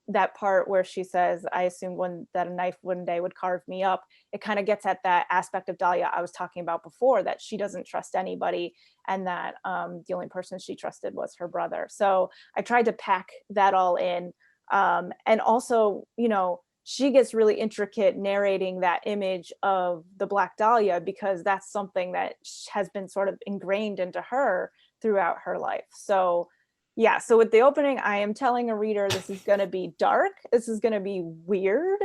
that part where she says, I assume that a knife one day would carve me up. It kind of gets at that aspect of Dahlia I was talking about before, that she doesn't trust anybody, and that the only person she trusted was her brother. So I tried to pack that all in. And also, you know, she gets really intricate narrating that image of the Black Dahlia, because that's something that has been sort of ingrained into her throughout her life. So yeah, so with the opening, I am telling a reader, this is going to be dark, this is going to be weird,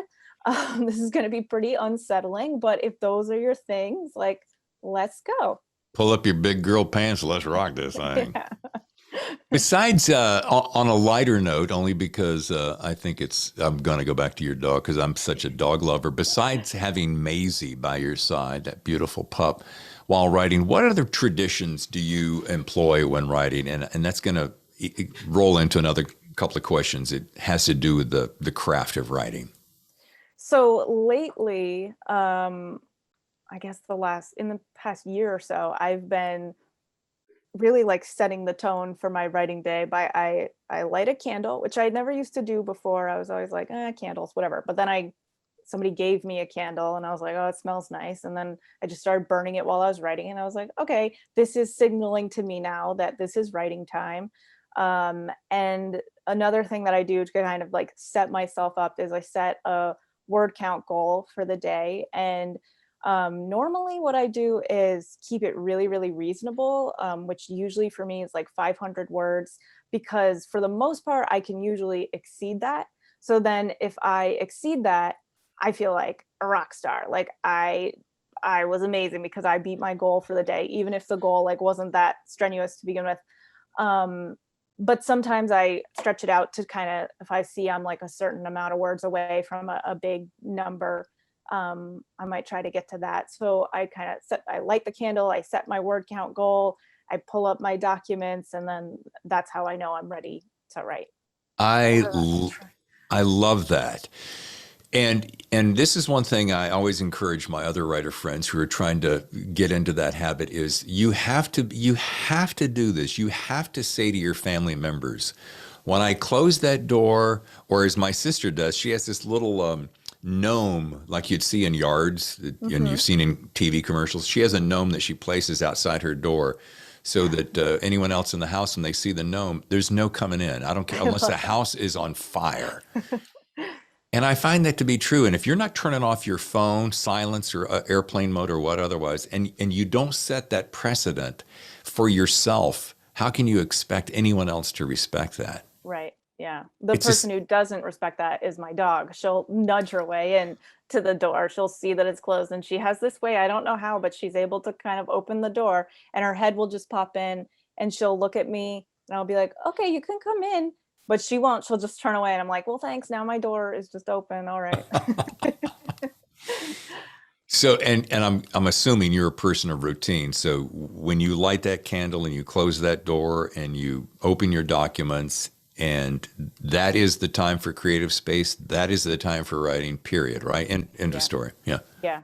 this is going to be pretty unsettling, but if those are your things, like, let's go. Pull up your big girl pants. Let's rock this thing. Yeah. Besides, on a lighter note, only because I think I'm going to go back to your dog, because I'm such a dog lover. Besides having Maisie by your side, that beautiful pup, while writing, what other traditions do you employ when writing? And that's going to roll into another couple of questions. It has to do with the craft of writing. So lately, I guess in the past year or so, I've been really like setting the tone for my writing day by I light a candle, which I never used to do before. I was always like, candles, whatever. But then I somebody gave me a candle and I was like, oh, it smells nice. And then I just started burning it while I was writing. And I was like, okay, this is signaling to me now that this is writing time. And another thing that I do to kind of like set myself up is I set a word count goal for the day. And normally what I do is keep it really, really reasonable, which usually for me is like 500 words, because for the most part, I can usually exceed that. So then if I exceed that, I feel like a rock star. Like I was amazing because I beat my goal for the day, even if the goal like wasn't that strenuous to begin with. But sometimes I stretch it out to kind of, if I see I'm like a certain amount of words away from a big number, I might try to get to that. So I light the candle, I set my word count goal, I pull up my documents, and then that's how I know I'm ready to write. I love that. And this is one thing I always encourage my other writer friends who are trying to get into that habit is you have to do this. You have to say to your family members, when I close that door, or as my sister does, she has this little gnome like you'd see in yards and you've seen in TV commercials. She has a gnome that she places outside her door so that anyone else in the house, when they see the gnome, there's no coming in. I don't care unless the house is on fire. And I find that to be true. And if you're not turning off your phone, silence or airplane mode or what otherwise, and you don't set that precedent for yourself, how can you expect anyone else to respect that? Right. Yeah. The person who doesn't respect that is my dog. She'll nudge her way in to the door. She'll see that it's closed, and she has this way, I don't know how, but she's able to kind of open the door, and her head will just pop in and she'll look at me and I'll be like, okay, you can come in. But she won't. She'll just turn away. And I'm like, well, thanks. Now my door is just open. All right. So, and I'm assuming you're a person of routine. So when you light that candle and you close that door and you open your documents, and that is the time for creative space, that is the time for writing, period, right? End of story. Yeah. Yeah.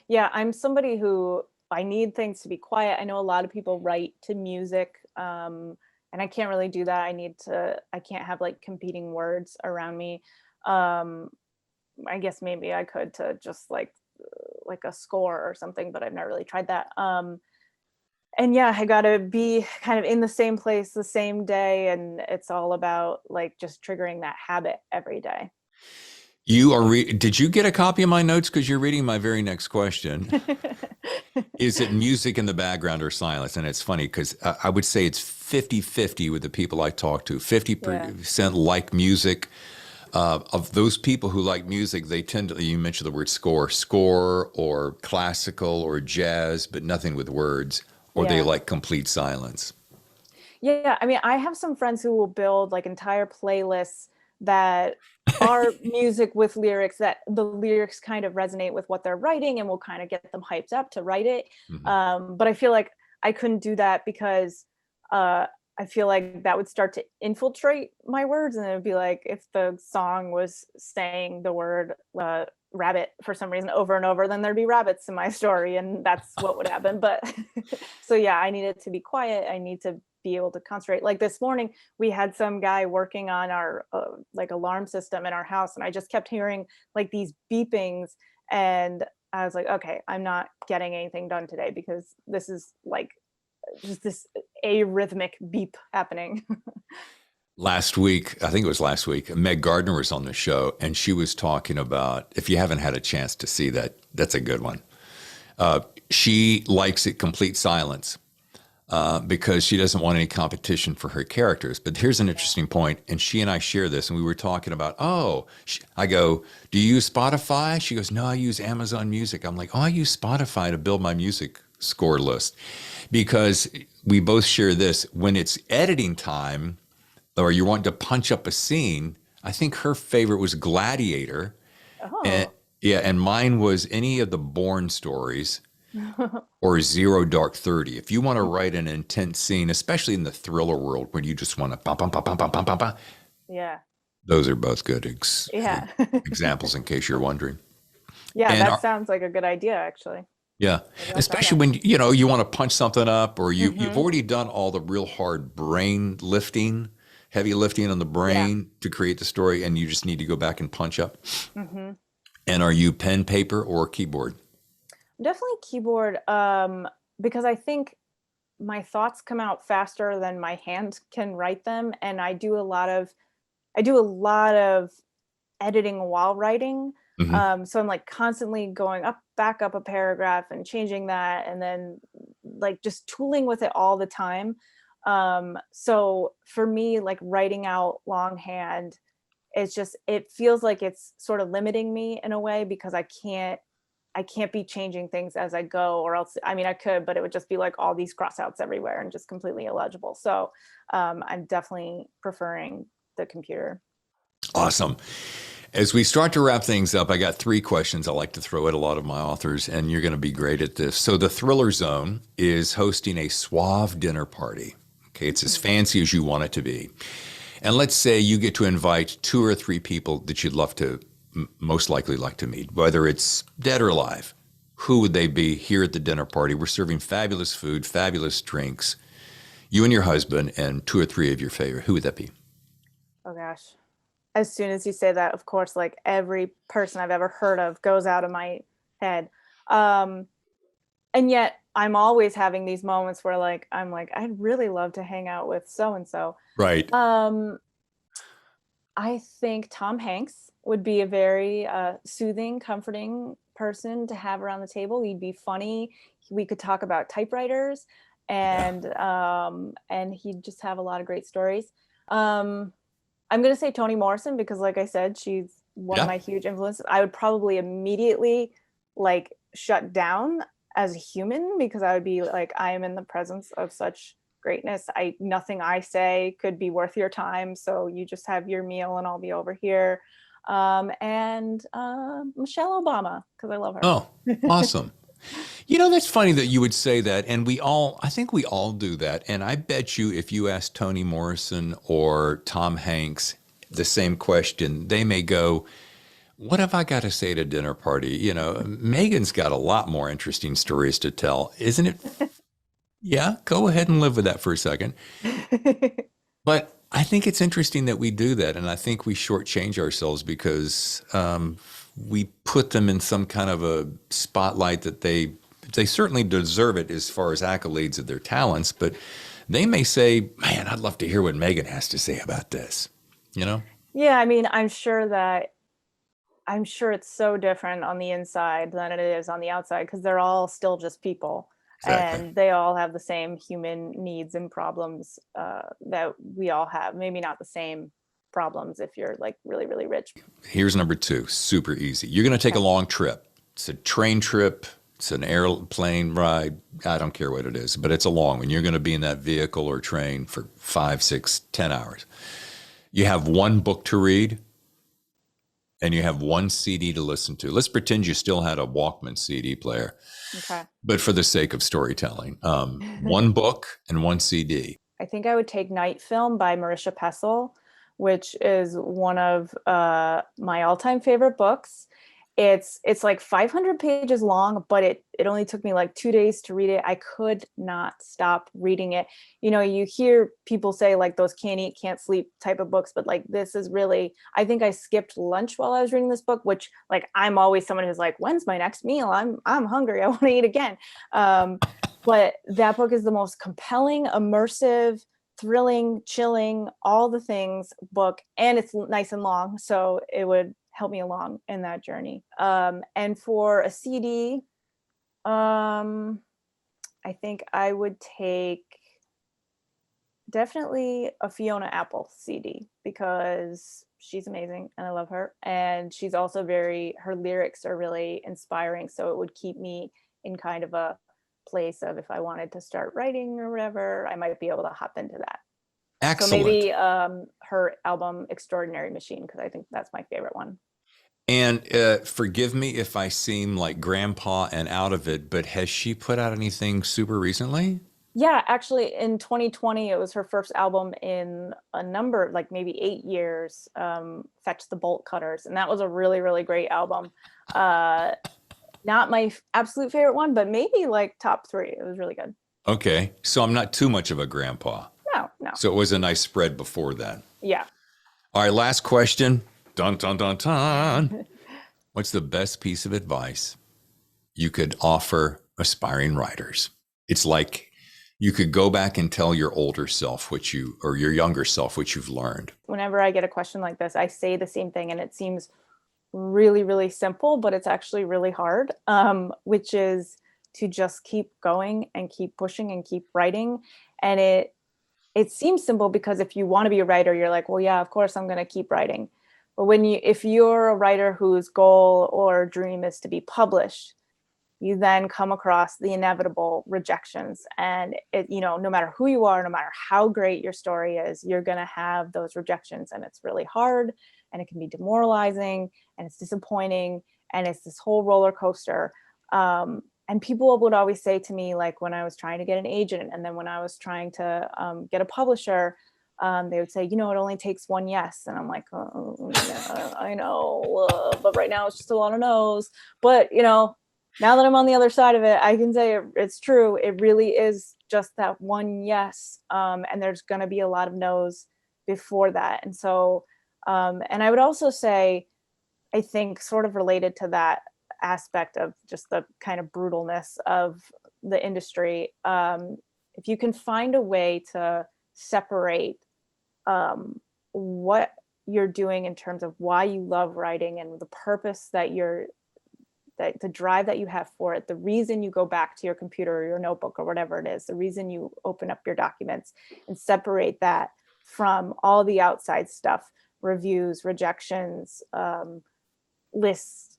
Yeah. I'm somebody who, I need things to be quiet. I know a lot of people write to music. And I can't really do that. I can't have like competing words around me. I guess maybe I could to just like a score or something, but I've not really tried that. And yeah, I gotta be kind of in the same place the same day. And it's all about like just triggering that habit every day. Did you get a copy of my notes? Because you're reading my very next question. Is it music in the background or silence? And it's funny because I would say it's 50-50 with the people I talk to. 50% like music. Of those people who like music, they tend to, you mentioned the word score or classical or jazz, but nothing with words, or they like complete silence. Yeah. I mean, I have some friends who will build like entire playlists that are music with lyrics, that the lyrics kind of resonate with what they're writing and will kind of get them hyped up to write it. But I feel like I couldn't do that because I feel like that would start to infiltrate my words, and it would be like if the song was saying the word rabbit for some reason over and over, then there'd be rabbits in my story, and that's what would happen. But so yeah, I needed to be quiet. I need to be able to concentrate. Like this morning, we had some guy working on our like alarm system in our house, and I just kept hearing like these beepings, and I was like, okay, I'm not getting anything done today because this is like just this arrhythmic beep happening. Last week, I think it was last week, Meg Gardner was on the show, and she was talking about, if you haven't had a chance to see that, that's a good one. She likes it complete silence. Because she doesn't want any competition for her characters. But here's an interesting point, and she and I share this, and we were talking about, I go, do you use Spotify? She goes, no, I use Amazon Music. I'm like, I use Spotify to build my music score list. Because we both share this, when it's editing time, or you want to punch up a scene, I think her favorite was Gladiator. And mine was any of the Bourne stories. Or Zero Dark 30. If you want to write an intense scene, especially in the thriller world, where you just want to bum, bum, bum, bum, bum, bum, bum, bum, those are both good examples, in case you're wondering. Yeah, and that sounds like a good idea, actually. Yeah, especially when you want to punch something up, or you've already done all the real hard brain lifting, heavy lifting on the brain to create the story, and you just need to go back and punch up. And are you pen, paper, or keyboard? Definitely keyboard, because I think my thoughts come out faster than my hand can write them, and I do a lot of editing while writing. Hmm. So I'm like constantly going back up a paragraph and changing that, and then like just tooling with it all the time. So for me, like writing out longhand, it feels like it's sort of limiting me in a way, because I can't be changing things as I go, or else, I mean, I could, but it would just be like all these crossouts everywhere and just completely illegible. So I'm definitely preferring the computer. Awesome. As we start to wrap things up, I got three questions I like to throw at a lot of my authors, and you're going to be great at this. So, the Thriller Zone is hosting a suave dinner party. Okay, it's as fancy as you want it to be. And let's say you get to invite two or three people that you'd love to, most likely like to meet, whether it's dead or alive. Who would they be here at the dinner party? We're serving fabulous food, fabulous drinks. You and your husband, and two or three of your favorite. Who would that be? Oh gosh. As soon as you say that, of course, like every person I've ever heard of goes out of my head. Um, and yet I'm always having these moments where like I'm like, I'd really love to hang out with so and so. Right. Um, I think Tom Hanks would be a very soothing, comforting person to have around the table. He'd be funny. We could talk about typewriters, Yeah. and he'd just have a lot of great stories. Um, I'm gonna say Toni Morrison because, like I said, she's one of Yeah. my huge influences. I would probably immediately like shut down as a human, because I would be like, I am in the presence of such greatness. Nothing I say could be worth your time. So you just have your meal and I'll be over here. And Michelle Obama, because I love her. Oh, awesome. You know, that's funny that you would say that. And I think we all do that. And I bet you if you ask Toni Morrison or Tom Hanks the same question, they may go, what have I got to say at a dinner party? You know, Megan's got a lot more interesting stories to tell, isn't it? Yeah, go ahead and live with that for a second. But I think it's interesting that we do that. And I think we shortchange ourselves because we put them in some kind of a spotlight that they certainly deserve it as far as accolades of their talents, but they may say, man, I'd love to hear what Megan has to say about this, you know? Yeah, I mean, I'm sure it's so different on the inside than it is on the outside, because they're all still just people, Exactly. and they all have the same human needs and problems that we all have. Maybe not the same problems if you're like really, really rich. Here's number two, super easy. You're going to take a Okay. long trip. It's a train trip, it's an airplane ride. I don't care what it is, but it's a long one. You're going to be in that vehicle or train for 5, 6, 10 hours. You have one book to read and you have one CD to listen to. Let's pretend you still had a Walkman CD player, Okay. but for the sake of storytelling, one book and one CD. I think I would take Night Film by Marisha Pessel, which is one of my all-time favorite books. It's like 500 pages long, but it only took me like 2 days to read it. I could not stop reading it. You know, you hear people say like those can't eat, can't sleep type of books, but like this is really, I think I skipped lunch while I was reading this book, which like I'm always someone who's like, when's my next meal? I'm hungry. I want to eat again. But that book is the most compelling, immersive, thrilling, chilling, all the things book, and it's nice and long, so it would help me along in that journey. And for a CD, I think I would take definitely a Fiona Apple CD, because she's amazing and I love her, and she's also her lyrics are really inspiring, so it would keep me in kind of a place of, if I wanted to start writing or whatever, I might be able to hop into that. So Excellent. maybe her album Extraordinary Machine, because I think that's my favorite one. And forgive me if I seem like grandpa and out of it, but has she put out anything super recently? Yeah, actually in 2020 it was her first album in a number, like maybe 8 years, Fetch the Bolt Cutters, and that was a really, really great album. Not my absolute favorite one, but maybe like top three. It was really good. Okay, so I'm not too much of a grandpa. No, no. So it was a nice spread before that. Yeah. All right, last question. Dun, dun, dun, dun. What's the best piece of advice you could offer aspiring writers? It's like you could go back and tell your older self or your younger self what you've learned. Whenever I get a question like this, I say the same thing, and it seems really, really simple, but it's actually really hard, which is to just keep going and keep pushing and keep writing. And it seems simple because if you want to be a writer, you're like, well, yeah, of course I'm going to keep writing. But if you're a writer whose goal or dream is to be published, you then come across the inevitable rejections. And no matter who you are, no matter how great your story is, you're going to have those rejections, and it's really hard, and it can be demoralizing, and it's disappointing, and it's this whole roller coaster. And people would always say to me, like when I was trying to get an agent, and then when I was trying to get a publisher, they would say, it only takes one yes. And I'm like, oh, yeah, I know, but right now it's just a lot of no's. But, now that I'm on the other side of it, I can say it's true. It really is just that one yes. And there's going to be a lot of no's before that. And so, and I would also say, I think sort of related to that aspect of just the kind of brutalness of the industry, if you can find a way to separate what you're doing in terms of why you love writing and the purpose that the drive that you have for it, the reason you go back to your computer or your notebook or whatever it is, the reason you open up your documents, and separate that from all the outside stuff, reviews, rejections, lists,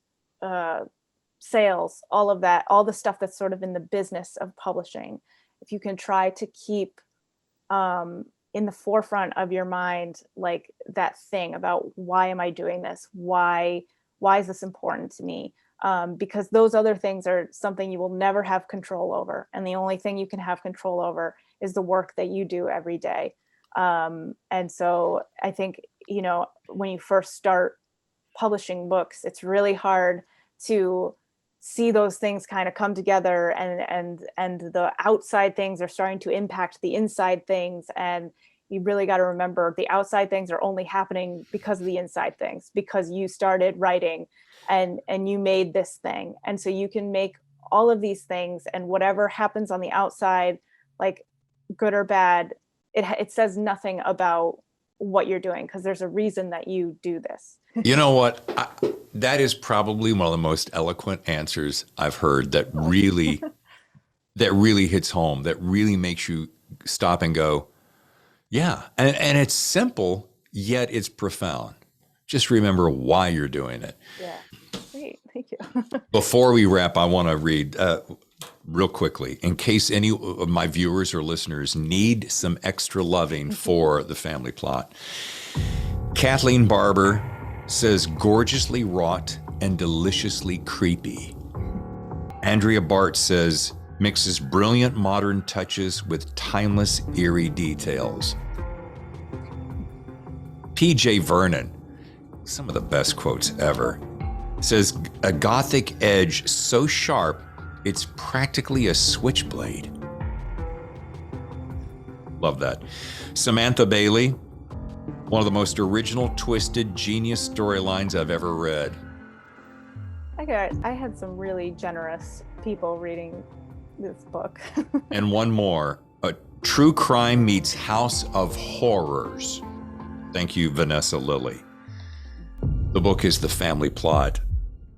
sales, all of that, all the stuff that's sort of in the business of publishing. If you can try to keep in the forefront of your mind, like that thing about why am I doing this? Why is this important to me? Because those other things are something you will never have control over. And the only thing you can have control over is the work that you do every day. And so I think, when you first start publishing books, it's really hard to see those things kind of come together, and the outside things are starting to impact the inside things. And you really got to remember the outside things are only happening because of the inside things, because you started writing and you made this thing. And so you can make all of these things, and whatever happens on the outside, like good or bad, it says nothing about what you're doing, because there's a reason that you do this. You know what? That is probably one of the most eloquent answers I've heard that really hits home, that really makes you stop and go, yeah. And it's simple, yet it's profound. Just remember why you're doing it. Yeah. Great. Thank you. Before we wrap, I want to read real quickly, in case any of my viewers or listeners need some extra loving for the family plot. Kathleen Barber says, gorgeously wrought and deliciously creepy. Andrea Bart says, mixes brilliant modern touches with timeless, eerie details. PJ Vernon, some of the best quotes ever, says, a gothic edge so sharp, it's practically a switchblade. Love that. Samantha Bailey, one of the most original, twisted, genius storylines I've ever read. I had some really generous people reading this book. And one more, a true crime meets House of Horrors. Thank you, Vanessa Lilly. The book is The Family Plot.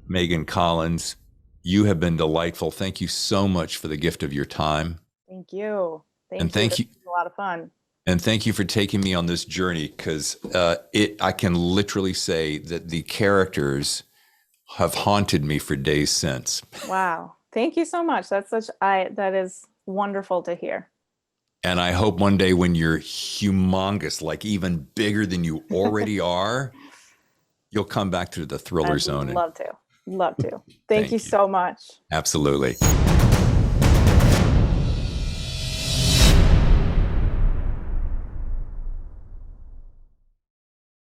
Megan Collins, you have been delightful. Thank you so much for the gift of your time. Thank you. Thank you. This was a lot of fun. And thank you for taking me on this journey, because I can literally say that the characters have haunted me for days since. Wow. Thank you so much. That is wonderful to hear. And I hope one day when you're humongous, like even bigger than you already are, you'll come back to the Thriller Zone. Love to. Thank you so much. Absolutely.